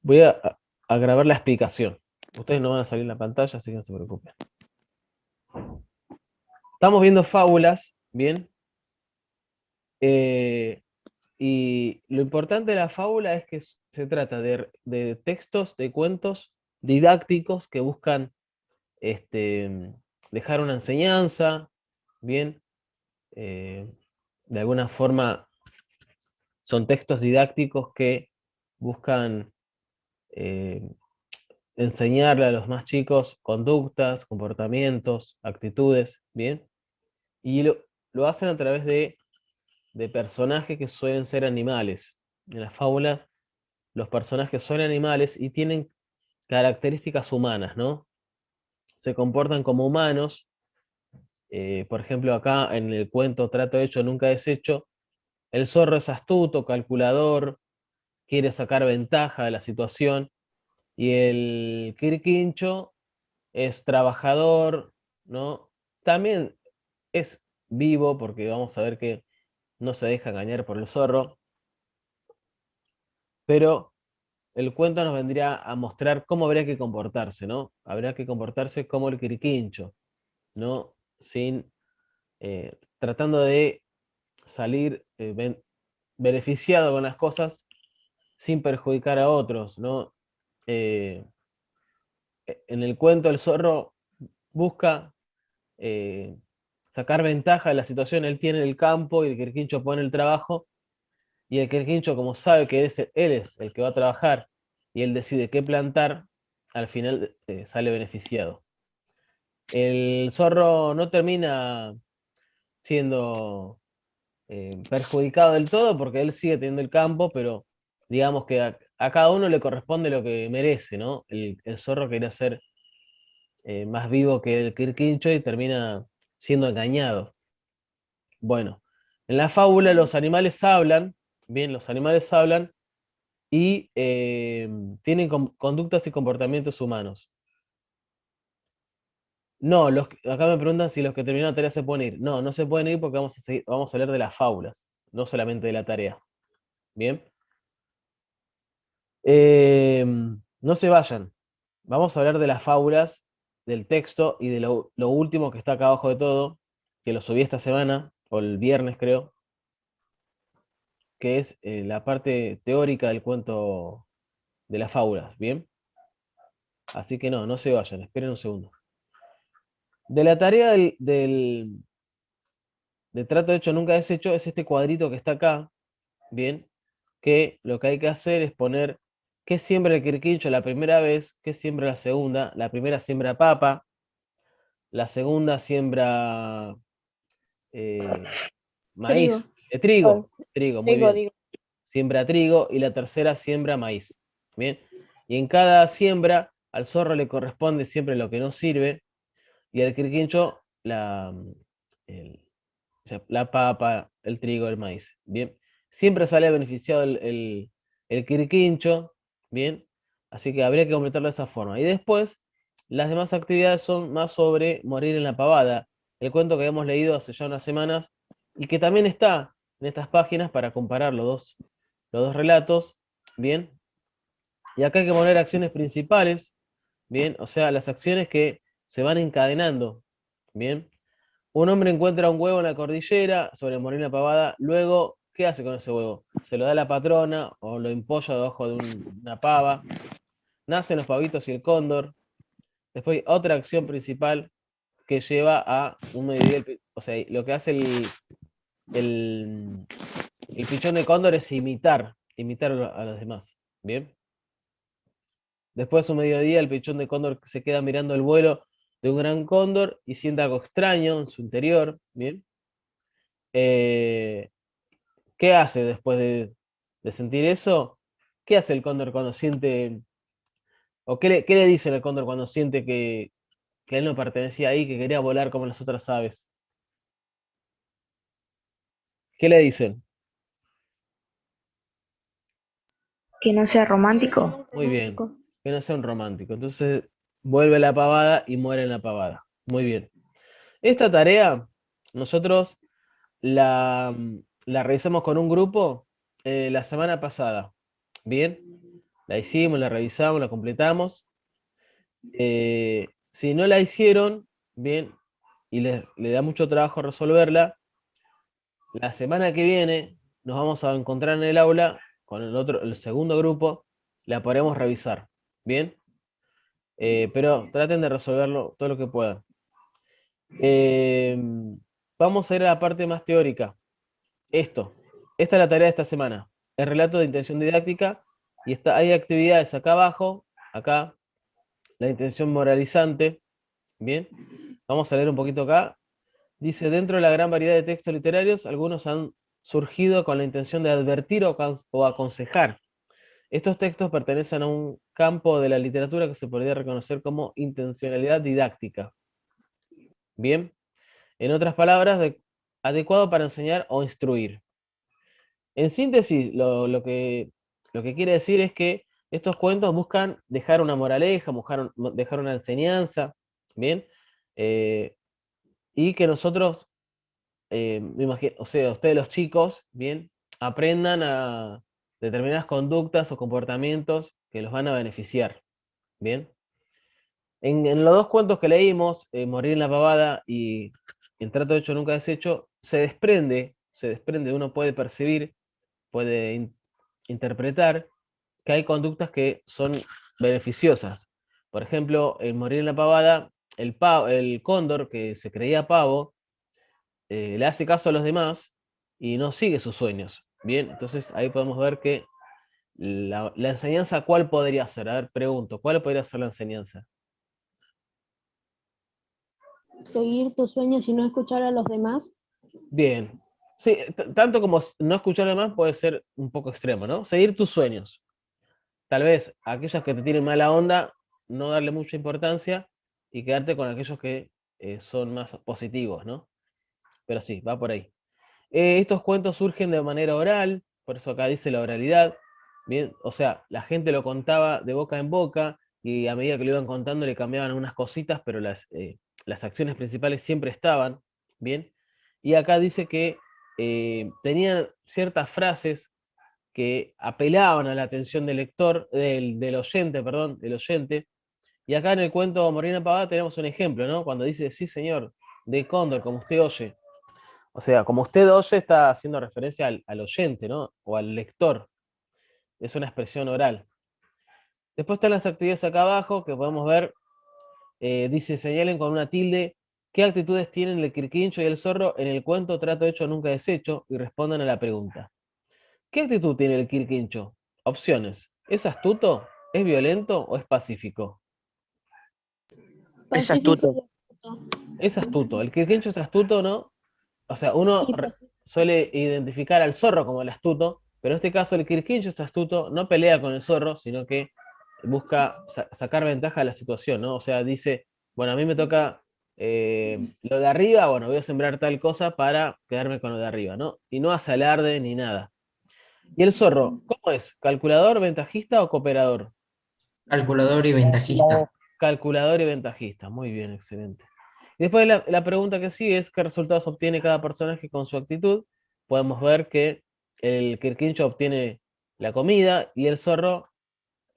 Voy a grabar la explicación. Ustedes no van a salir en la pantalla, así que no se preocupen. Estamos viendo fábulas, ¿bien? Y lo importante de la fábula es que se trata de textos, de cuentos didácticos que buscan dejar una enseñanza, ¿bien? Eh, de alguna forma son textos didácticos que buscan eh, enseñarle a los más chicos conductas, comportamientos, actitudes, ¿bien? Y lo hacen a través de personajes que suelen ser animales. En las fábulas, los personajes son animales y tienen características humanas, ¿no? Se comportan como humanos. Por ejemplo, acá en el cuento Trato hecho, nunca deshecho, el zorro es astuto, calculador, quiere sacar ventaja de la situación, y el quirquincho es trabajador, ¿no? También es vivo, porque vamos a ver que no se deja engañar por el zorro, pero el cuento nos vendría a mostrar cómo habría que comportarse, ¿no? Habría que comportarse como el quirquincho, ¿no? Sin, tratando de salir beneficiado con las cosas sin perjudicar a otros, ¿no? Eh, en el cuento el zorro busca eh, sacar ventaja de la situación. Él tiene el campo y el quirquincho pone el trabajo, y el quirquincho, como sabe que él es el que va a trabajar y él decide qué plantar, al final sale beneficiado. El zorro no termina siendo perjudicado del todo porque él sigue teniendo el campo, pero digamos que a cada uno le corresponde lo que merece, ¿no? El zorro quería ser más vivo que el quirquincho y termina siendo engañado. Bueno, en la fábula los animales hablan, bien, los animales hablan y tienen conductas y comportamientos humanos. No, acá me preguntan si los que terminaron la tarea se pueden ir. No, no se pueden ir porque vamos a hablar de las fábulas, no solamente de la tarea. Bien. Eh, no se vayan. Vamos a hablar de las fábulas, del texto y de lo último que está acá abajo de todo, que lo subí esta semana, o el viernes creo, que es la parte teórica del cuento de las fábulas. Bien. Así que no se vayan, esperen un segundo. De la tarea de trato hecho nunca deshecho es este cuadrito que está acá, bien, que lo que hay que hacer es poner qué siembra el quirquincho la primera vez, qué siembra la segunda. La primera siembra papa, la segunda siembra Trigo. maíz, Oh, trigo, muy trigo, bien. digo. Siembra trigo y la tercera siembra maíz, bien. Y en cada siembra al zorro le corresponde siempre lo que no sirve y al quirquincho el- o sea, la papa, el trigo, el maíz. Bien. Siempre sale beneficiado el quirquincho. Bien. Así que habría que completarlo de esa forma. Y después, las demás actividades son más sobre morir en la pavada. El cuento que habíamos leído hace ya unas semanas y que también está en estas páginas para comparar los dos relatos. Bien. Y acá hay que poner acciones principales. Bien. O sea, las acciones que se van encadenando. Bien. Un hombre encuentra un huevo en la cordillera sobre Morena Pavada. Luego, ¿qué hace con ese huevo? Se lo da a la patrona o lo empolla debajo de una pava. Nacen los pavitos y el cóndor. Después, otra acción principal que lleva a un mediodía. O sea, lo que hace el, el pichón de cóndor es imitar a los demás. Bien. Después, un mediodía, el pichón de cóndor se queda mirando el vuelo de un gran cóndor y siente algo extraño en su interior. Bien. Eh, ¿Qué hace después de sentir eso? ¿Qué hace el cóndor cuando siente, o qué le dice el cóndor cuando siente que él no pertenecía ahí, que quería volar como las otras aves? ¿Qué le dicen? Que no sea romántico. Muy bien, que no sea un romántico. Entonces vuelve a la pavada y muere en la pavada. Muy bien. Esta tarea nosotros la realizamos con un grupo la semana pasada. Bien. La hicimos, la revisamos, la completamos. Si no la hicieron, bien, y le da mucho trabajo resolverla, la semana que viene nos vamos a encontrar en el aula con el segundo grupo, la podremos revisar, ¿bien? Pero traten de resolverlo todo lo que puedan. Eh, Vamos a ir a la parte más teórica. Esto, esta es la tarea de esta semana. El relato de intención didáctica y hay actividades acá abajo, acá, la intención moralizante, ¿bien? Vamos a leer un poquito acá. Dice, dentro de la gran variedad de textos literarios, algunos han surgido con la intención de advertir o aconsejar. Estos textos pertenecen a un campo de la literatura que se podría reconocer como intencionalidad didáctica. Bien, en otras palabras, adecuado para enseñar o instruir. En síntesis, lo que quiere decir es que estos cuentos buscan dejar una moraleja, dejar una enseñanza, ¿bien? Eh, y que nosotros, me imagino, o sea, ustedes los chicos, ¿bien? Aprendan a determinadas conductas o comportamientos que los van a beneficiar, ¿bien? En los dos cuentos que leímos, Morir en la pavada y El trato hecho nunca deshecho, se desprende, uno puede percibir, puede interpretar que hay conductas que son beneficiosas. Por ejemplo, en Morir en la pavada, el cóndor, que se creía pavo, le hace caso a los demás y no sigue sus sueños. Bien, entonces ahí podemos ver que la enseñanza, ¿cuál podría ser? A ver, pregunto, ¿cuál podría ser la enseñanza? Seguir tus sueños y no escuchar a los demás. Bien. Sí, tanto como no escuchar además puede ser un poco extremo, ¿no? Seguir tus sueños. Tal vez aquellos que te tienen mala onda, no darle mucha importancia y quedarte con aquellos que son más positivos, ¿no? Pero sí, va por ahí. Estos cuentos surgen de manera oral, por eso acá dice la oralidad, bien, o sea, la gente lo contaba de boca en boca y a medida que lo iban contando le cambiaban unas cositas, pero las acciones principales siempre estaban, bien. Y acá dice que tenían ciertas frases que apelaban a la atención del lector, del oyente, perdón, del oyente. Y acá en el cuento Morena Pavada tenemos un ejemplo, ¿no? Cuando dice, sí señor, de Cóndor, como usted oye. O sea, como usted oye, está haciendo referencia al oyente, ¿no? O al lector. Es una expresión oral. Después están las actividades acá abajo que podemos ver. Dice, señalen con una tilde qué actitudes tienen el quirquincho y el zorro en el cuento Trato hecho nunca deshecho y respondan a la pregunta. ¿Qué actitud tiene el quirquincho? Opciones. ¿Es astuto? ¿Es violento o es pacífico? Es Pacífico astuto. y astuto. Es astuto. El quirquincho es astuto, ¿no? O sea, uno Y pacífico. suele identificar al zorro como el astuto, pero en este caso el quirquincho es astuto, no pelea con el zorro, sino que busca sacar ventaja de la situación, ¿no? O sea, dice, bueno, a mí me toca lo de arriba, bueno, voy a sembrar tal cosa para quedarme con lo de arriba, ¿no? Y no hace alarde ni nada. ¿Y el zorro, cómo es? ¿Calculador, ventajista o cooperador? Calculador y ventajista. Calculador y ventajista, muy bien, excelente. Y después la pregunta que sigue es qué resultados obtiene cada personaje con su actitud. Podemos ver que el quirquincho obtiene la comida y el zorro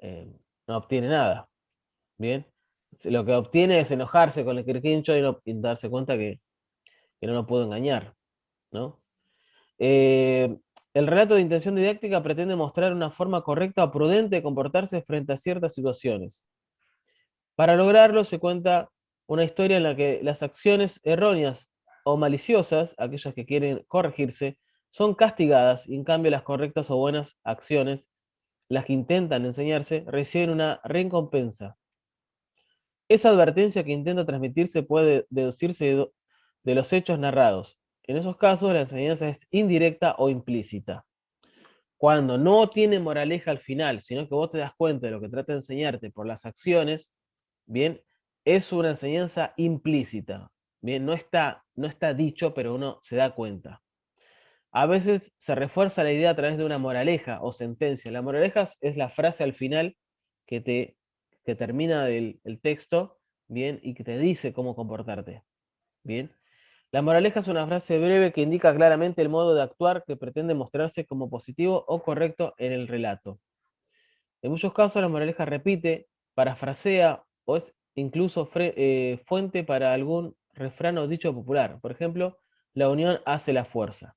eh, no obtiene nada. Bien, lo que obtiene es enojarse con el quirquincho y darse cuenta que no lo puedo engañar, ¿no? Eh, el relato de intención didáctica pretende mostrar una forma correcta o prudente de comportarse frente a ciertas situaciones. Para lograrlo se cuenta una historia en la que las acciones erróneas o maliciosas, aquellas que quieren corregirse, son castigadas y en cambio las correctas o buenas acciones, las que intentan enseñarse, reciben una recompensa. Esa advertencia que intenta transmitirse puede deducirse de los hechos narrados. En esos casos la enseñanza es indirecta o implícita. Cuando no tiene moraleja al final, sino que vos te das cuenta de lo que trata de enseñarte por las acciones, bien, es una enseñanza implícita. Bien, no está dicho, pero uno se da cuenta. A veces se refuerza la idea a través de una moraleja o sentencia. La moraleja es la frase al final que que termina el texto, bien, y que te dice cómo comportarte. Bien. La moraleja es una frase breve que indica claramente el modo de actuar que pretende mostrarse como positivo o correcto en el relato. En muchos casos la moraleja repite, parafrasea o es incluso fuente para algún refrán o dicho popular. Por ejemplo, la unión hace la fuerza.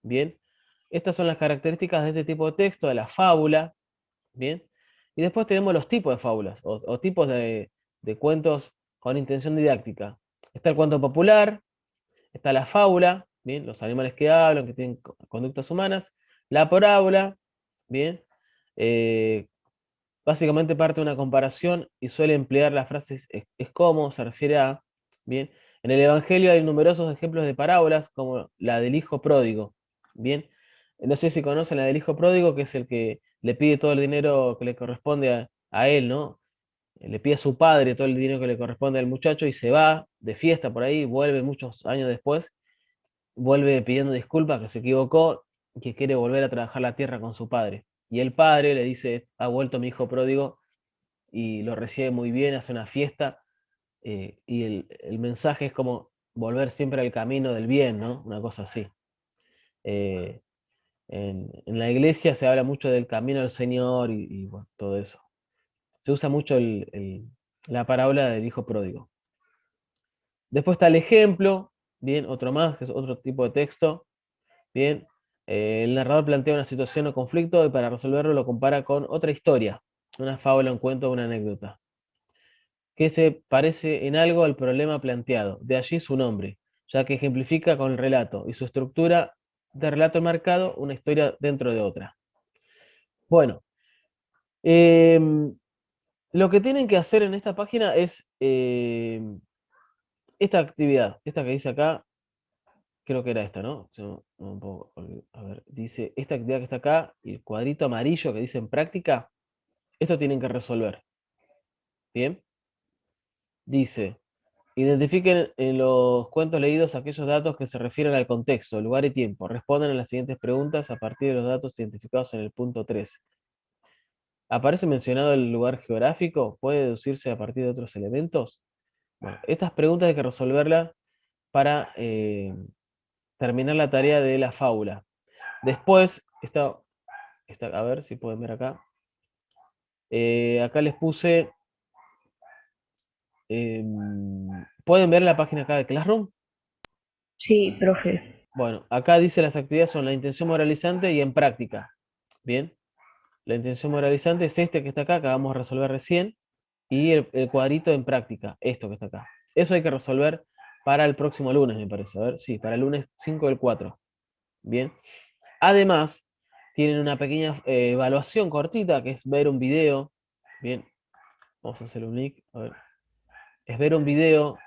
Bien, estas son las características de este tipo de texto, de la fábula. Bien, y después tenemos los tipos de fábulas o tipos de cuentos con intención didáctica. Está el cuento popular, está la fábula, bien, los animales que hablan, que tienen conductas humanas, la parábola, bien, eh, básicamente parte de una comparación y suele emplear las frases es como, se refiere a, bien. En el Evangelio hay numerosos ejemplos de parábolas, como la del hijo pródigo, bien. No sé si conocen la del hijo pródigo, que es el que le pide todo el dinero que le corresponde a él, ¿no? Le pide a su padre todo el dinero que le corresponde al muchacho y se va de fiesta por ahí, vuelve muchos años después, vuelve pidiendo disculpas, que se equivocó, que quiere volver a trabajar la tierra con su padre. Y el padre le dice, ha vuelto mi hijo pródigo, y lo recibe muy bien, hace una fiesta, y el mensaje es como volver siempre al camino del bien, ¿no? Una cosa así. Eh, en la iglesia se habla mucho del camino del Señor y bueno, todo eso. Se usa mucho la parábola del hijo pródigo. Después está el ejemplo, bien, otro más, que es otro tipo de texto. Bien, el narrador plantea una situación o conflicto y para resolverlo lo compara con otra historia, una fábula, un cuento o una anécdota, que se parece en algo al problema planteado, de allí su nombre, ya que ejemplifica con el relato y su estructura de relato marcado una historia dentro de otra. Bueno, lo que tienen que hacer en esta página es esta actividad, esta que dice acá, creo que era esta, ¿no? A ver, dice esta actividad que está acá, y el cuadrito amarillo que dice en práctica, esto tienen que resolver. ¿Bien? Dice, identifiquen en los cuentos leídos aquellos datos que se refieren al contexto, lugar y tiempo. Respondan a las siguientes preguntas a partir de los datos identificados en el punto 3. ¿Aparece mencionado el lugar geográfico? ¿Puede deducirse a partir de otros elementos? Bueno, estas preguntas hay que resolverlas para terminar la tarea de la fábula. Después, a ver si pueden ver acá. Acá les puse... ¿pueden ver la página acá de Classroom? Sí, profe. Bueno, acá dice las actividades son la intención moralizante y en práctica. Bien, la intención moralizante es este que está acá, que vamos a resolver recién, y el cuadrito en práctica, esto que está acá. Eso hay que resolver para el próximo lunes, me parece. A ver, sí, para el lunes 5 del 4. Bien. Además, tienen una pequeña evaluación cortita, que es ver un video. Bien, vamos a hacer un link. A ver. Es ver un video.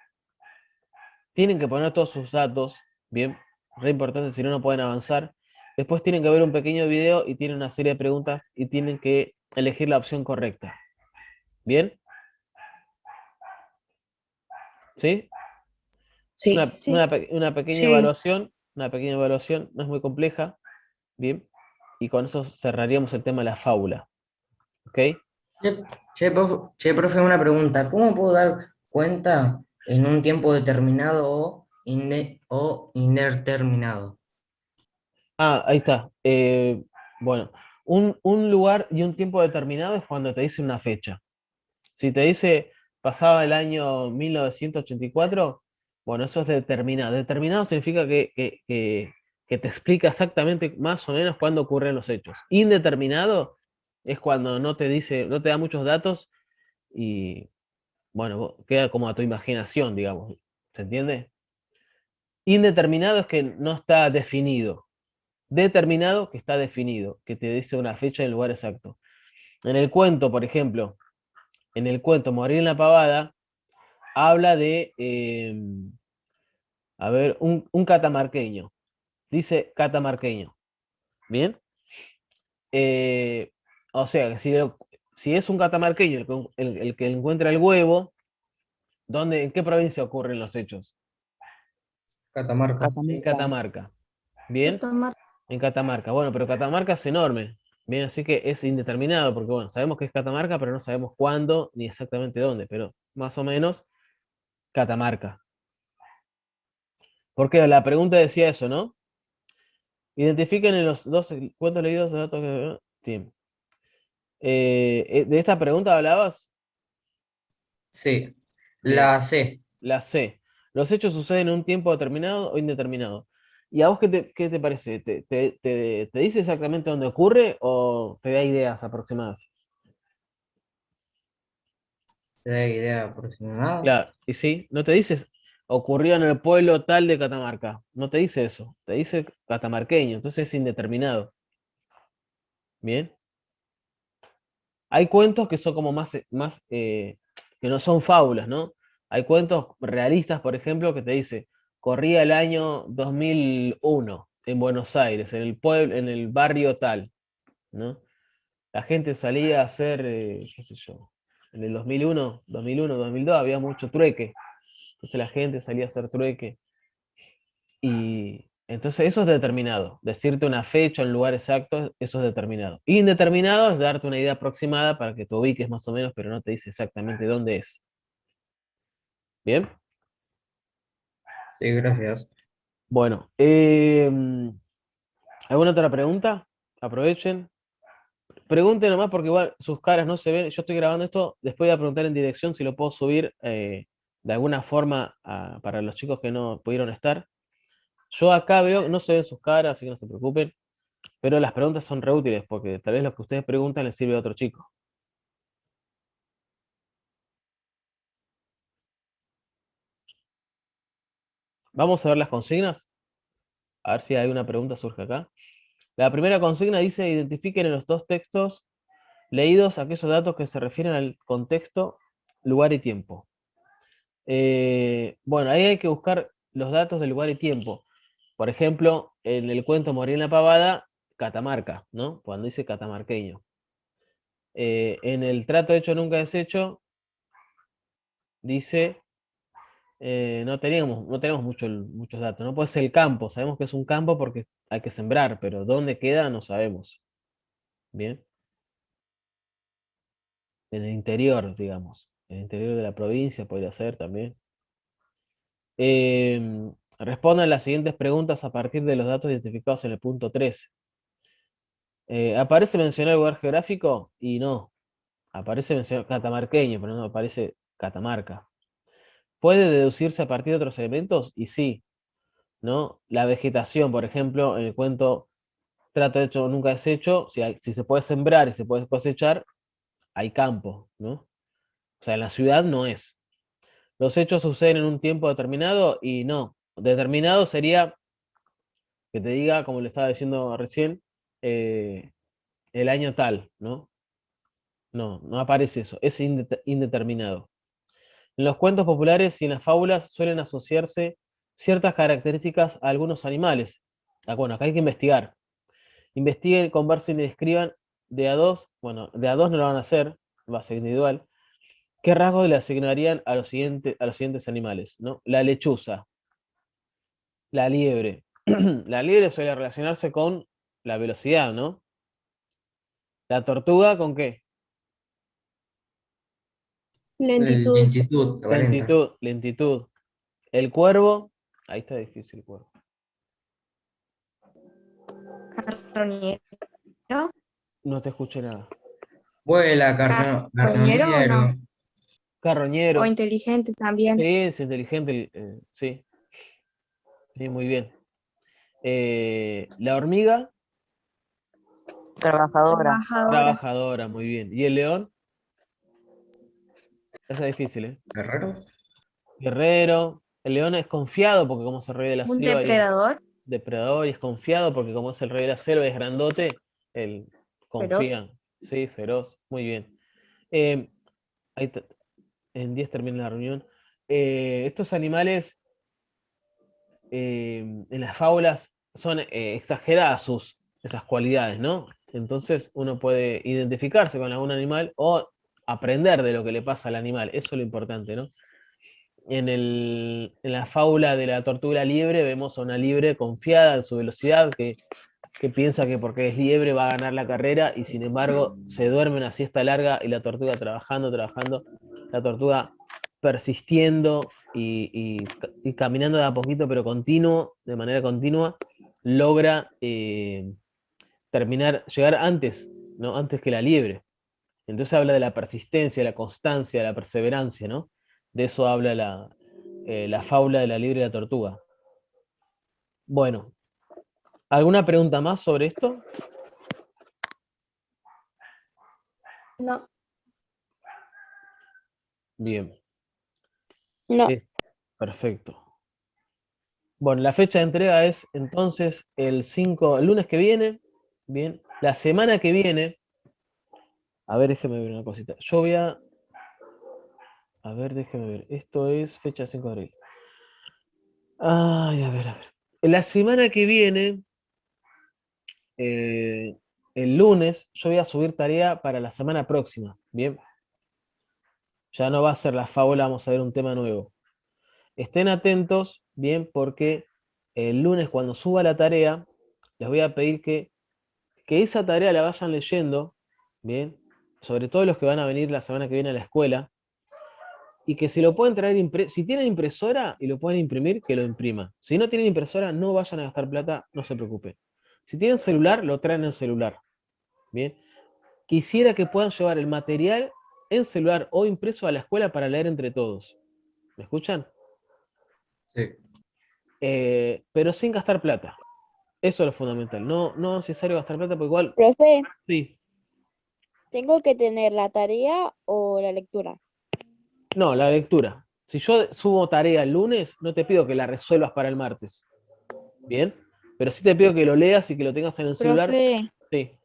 Tienen que poner todos sus datos. Bien, re importante, si no, no pueden avanzar. Después tienen que ver un pequeño video y tienen una serie de preguntas y tienen que elegir la opción correcta. ¿Bien? ¿Sí? Es Sí, Sí, una pequeña sí. evaluación, no es muy compleja. Bien, y con eso cerraríamos el tema de la fábula. ¿Ok? Profe, una pregunta. ¿Cómo puedo dar cuenta en un tiempo determinado o indeterminado? Ah, ahí está. Bueno, un lugar y un tiempo determinado es cuando te dice una fecha. Si te dice pasaba el año 1984, bueno, eso es determinado. Determinado significa que te explica exactamente más o menos cuándo ocurren los hechos. Indeterminado es cuando no te dice, no te da muchos datos y, bueno, queda como a tu imaginación, digamos. ¿Se entiende? Indeterminado es que no está definido. Determinado que está definido, que te dice una fecha y el lugar exacto. En el cuento, por ejemplo, en el cuento Morir en la Pavada, habla de, a ver, un catamarqueño. Dice catamarqueño. ¿Bien? Eh, o sea, que si es un catamarqueño el que encuentra el huevo, ¿en qué provincia ocurren los hechos? Catamarca. En Catamarca. ¿Bien? tomar. En Catamarca. Bueno, pero Catamarca es enorme. Bien, así que es indeterminado, porque bueno, sabemos que es Catamarca, pero no sabemos cuándo ni exactamente dónde, pero más o menos Catamarca. Porque la pregunta decía eso, ¿no? Identifiquen en los dos cuentos leídos datos que... Sí. ¿De esta pregunta hablabas? Sí. Bien, La C. la C. Los hechos suceden en un tiempo determinado o indeterminado. ¿Y a vos qué te parece? ¿Te dice exactamente dónde ocurre o te da ideas aproximadas? ¿Te da idea aproximada? Claro, y sí, no te dices ocurrió en el pueblo tal de Catamarca. No te dice eso. Te dice catamarqueño, entonces es indeterminado. Bien. Hay cuentos que son como que no son fábulas, ¿no? Hay cuentos realistas, por ejemplo, que te dice, corría el año 2001 en Buenos Aires, en el pueblo, en el barrio tal, ¿no? La gente salía a hacer, qué sé yo, en el 2002 había mucho trueque, entonces la gente salía a hacer trueque y entonces eso es determinado. Decirte una fecha, un lugar exacto, eso es determinado. Indeterminado es darte una idea aproximada para que te ubiques más o menos, pero no te dice exactamente dónde es. ¿Bien? Sí, gracias. Bueno, ¿alguna otra pregunta? Aprovechen. Pregunten nomás porque igual sus caras no se ven. Yo estoy grabando esto, después voy a preguntar en dirección si lo puedo subir de alguna forma para los chicos que no pudieron estar. Yo acá veo, no se ven sus caras, así que no se preocupen. Pero las preguntas son reútiles porque tal vez lo que ustedes preguntan les sirve a otro chico. Vamos a ver las consignas, a ver si hay una pregunta surge acá. La primera consigna dice, identifiquen en los dos textos leídos aquellos datos que se refieren al contexto, lugar y tiempo. Bueno, ahí hay que buscar los datos de lugar y tiempo. Por ejemplo, en el cuento Morir en la Pavada, Catamarca, ¿no? Cuando dice catamarqueño. En el trato hecho nunca deshecho, dice no tenemos muchos datos. No puede ser el campo, sabemos que es un campo porque hay que sembrar, pero dónde queda no sabemos. Bien, en el interior, digamos, en el interior de la provincia podría ser también. Respondan las siguientes preguntas a partir de los datos identificados en el punto 3. ¿Aparece mencionar el lugar geográfico? Y no, aparece mencionar catamarqueño, pero no aparece Catamarca. ¿Puede deducirse a partir de otros elementos? Y sí, ¿no? La vegetación, por ejemplo, en el cuento trato hecho nunca deshecho, si se puede sembrar y se puede cosechar, hay campo, ¿no? O sea, en la ciudad no es. Los hechos suceden en un tiempo determinado y no. Determinado sería que te diga, como le estaba diciendo recién, eh, el año tal, ¿no? No, no aparece eso, es indeterminado. En los cuentos populares y en las fábulas suelen asociarse ciertas características a algunos animales. Bueno, acá hay que investigar. Investiguen, conversen y describan de a dos, bueno, de a dos no lo van a hacer, va a ser individual. ¿Qué rasgos le asignarían a los siguientes animales? ¿No? La lechuza, la liebre. La liebre suele relacionarse con la velocidad, ¿no? La tortuga, ¿con qué? Lentitud. Lentitud, 40. Lentitud, lentitud. El cuervo, ahí está difícil el cuervo. Carroñero. No te escuché nada. Vuela, Carroñero o carroñero. no. O Carroñero. inteligente también. Sí, es inteligente, sí, sí, muy bien. La hormiga, Trabajadora. Trabajadora. trabajadora, muy bien. ¿Y el león? Esa es difícil, ¿eh? Guerrero. Guerrero. El león es confiado porque como es el rey de la Un selva y es depredador depredador y es confiado porque como es el rey de la selva y es grandote, él feroz. confía. Sí, feroz. Muy bien. Eh, ahí en 10 termina la reunión. Estos animales en las fábulas son exageradas esas cualidades, ¿no? Entonces uno puede identificarse con algún animal o aprender de lo que le pasa al animal. Eso es lo importante, ¿no? En la fábula de la tortuga liebre vemos a una liebre confiada en su velocidad, que piensa que porque es liebre va a ganar la carrera y sin embargo se duerme una siesta larga y la tortuga trabajando, trabajando, la tortuga persistiendo y caminando de a poquito pero continuo, de manera continua, logra llegar antes, ¿no? Antes que la liebre. Entonces habla de la persistencia, de la constancia, de la perseverancia, ¿no? De eso habla la fábula de la liebre y la tortuga. Bueno, ¿alguna pregunta más sobre esto? No. Bien. No. Perfecto. Bueno, la fecha de entrega es entonces el lunes que viene. Bien. La semana que viene. A ver, déjeme ver una cosita. Yo voy a. A ver, déjeme ver. Esto es fecha 5 de abril. Ay, a ver, a ver. La semana que viene, el lunes, yo voy a subir tarea para la semana próxima. Bien. Ya no va a ser la fábula, vamos a ver un tema nuevo. Estén atentos, bien, porque el lunes cuando suba la tarea, les voy a pedir que esa tarea la vayan leyendo, bien, sobre todo los que van a venir la semana que viene a la escuela, y que si lo pueden traer, si tienen impresora y lo pueden imprimir, que lo impriman. Si no tienen impresora, no vayan a gastar plata, no se preocupen. Si tienen celular, lo traen en celular, bien. Quisiera que puedan llevar el material en celular o impreso a la escuela para leer entre todos. ¿Me escuchan? Sí. Pero sin gastar plata. Eso es lo fundamental. No, no es necesario gastar plata, porque igual. Profe, Sí. ¿tengo que tener la tarea o la lectura? No, la lectura. Si yo subo tarea el lunes, no te pido que la resuelvas para el martes. ¿Bien? Pero sí te pido que lo leas y que lo tengas en el celular. Profe, Sí.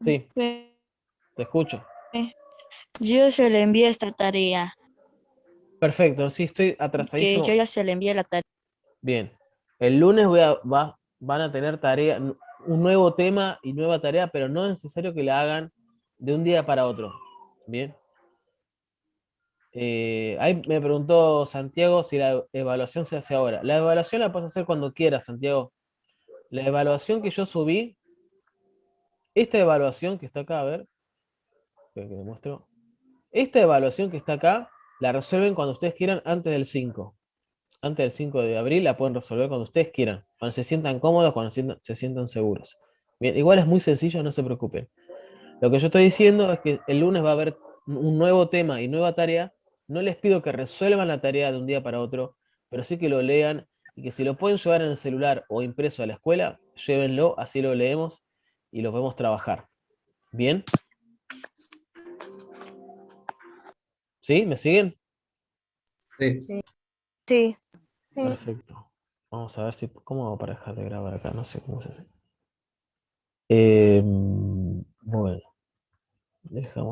Sí, te escucho. yo se le envié esta tarea, Perfecto, sí, estoy que atrasadísimo. yo ya se le envié la tarea. Bien. El lunes van a tener tarea, un nuevo tema y nueva tarea, pero no es necesario que la hagan de un día para otro. Bien. Ahí me preguntó Santiago si la evaluación se hace ahora. La evaluación la puedes hacer cuando quieras, Santiago. La evaluación que yo subí, esta evaluación que está acá, a ver, que le muestro. Esta evaluación que está acá, la resuelven cuando ustedes quieran antes del 5. Antes del 5 de abril la pueden resolver cuando ustedes quieran, cuando se sientan cómodos, cuando se sientan seguros. Bien, igual es muy sencillo, no se preocupen. Lo que yo estoy diciendo es que el lunes va a haber un nuevo tema y nueva tarea. No les pido que resuelvan la tarea de un día para otro, pero sí que lo lean y que si lo pueden llevar en el celular o impreso a la escuela, llévenlo, así lo leemos y lo podemos trabajar. ¿Bien? ¿Sí? ¿Me siguen? Sí. Sí. Sí. Perfecto. Vamos a ver cómo hago para dejar de grabar acá, no sé cómo se hace. Bueno, dejamos.